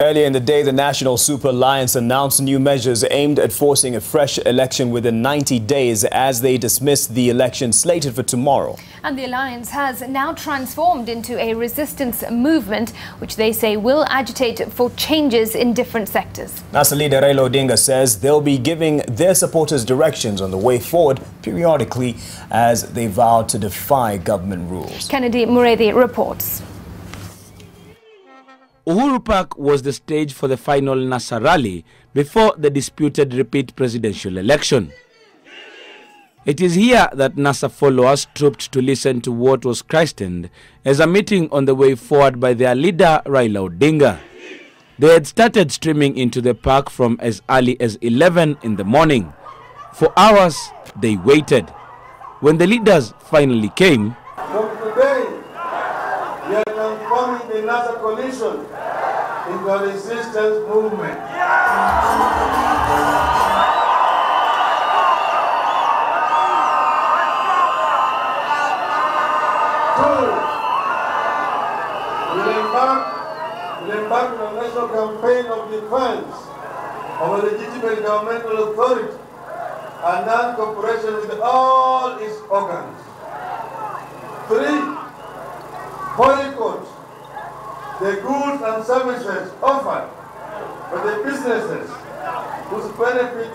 Earlier in the day, the National Super Alliance announced new measures aimed at forcing a fresh election within 90 days as they dismissed the election slated for tomorrow. And the alliance has now transformed into a resistance movement, which they say will agitate for changes in different sectors. NASA leader Raila Odinga says they'll be giving their supporters directions on the way forward periodically as they vow to defy government rules. Murithi reports. Uhuru Park was the stage for the final NASA rally before the disputed repeat presidential election. It is here that NASA followers trooped to listen to what was christened as a meeting on the way forward by their leader Raila Odinga. They had started streaming into the park from as early as 11 in the morning. For hours, they waited. When the leaders finally came, from today, we are transforming the NASA coalition into a resistance movement. Two, we'll embark on a national campaign of defense of a legitimate governmental authority and non-cooperation with all its organs. Three, boycott the goods and services offered by the businesses whose benefit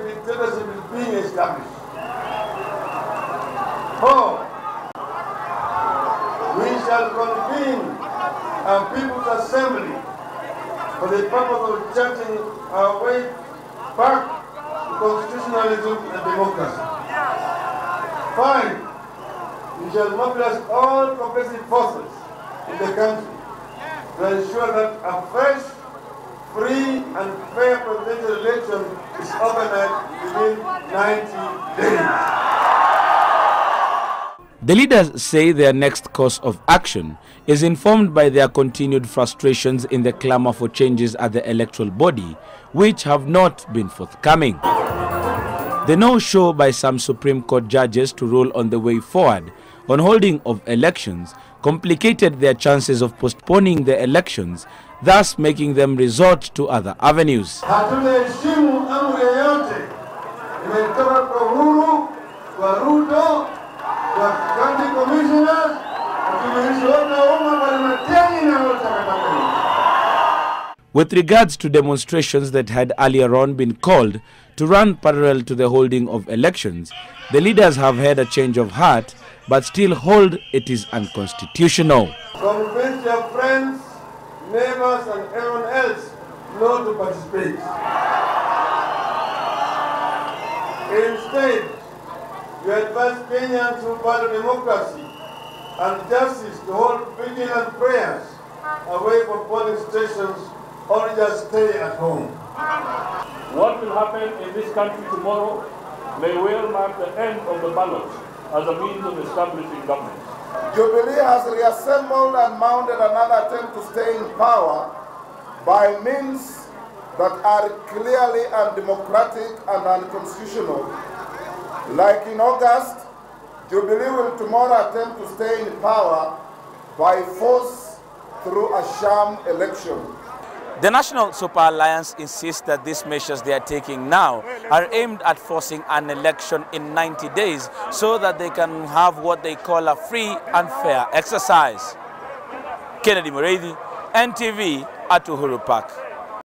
dictatorship is being established. Four, we shall convene a people's assembly for the purpose of charting our way back to constitutionalism and democracy. Five, we shall mobilize all progressive forces in the country to ensure that a fresh, free and fair presidential election is organized within 90 days. The leaders say their next course of action is informed by their continued frustrations in the clamor for changes at the electoral body, which have not been forthcoming. The no-show by some Supreme Court judges to rule on the way forward on holding of elections complicated their chances of postponing the elections, thus making them resort to other avenues. Hatunaheshimu amri yoyote imetoka kwa Uhuru, kwa Ruto, kwa county commissioners, with regards to demonstrations that had earlier on been called to run parallel to the holding of elections, the leaders have had a change of heart but still hold it is unconstitutional. Convince your friends, neighbors and everyone else not to participate. Instead, you advise Kenyans who value democracy and justice to hold vigilant prayers away from polling stations or just stay at home. What will happen in this country tomorrow may well mark the end of the ballot as a means of establishing government. Jubilee has reassembled and mounted another attempt to stay in power by means that are clearly undemocratic and unconstitutional. Like in August, Jubilee will tomorrow attempt to stay in power by force through a sham election. The National Super Alliance insists that these measures they are taking now are aimed at forcing an election in 90 days so that they can have what they call a free and fair exercise. Murithi, NTV at Uhuru Park.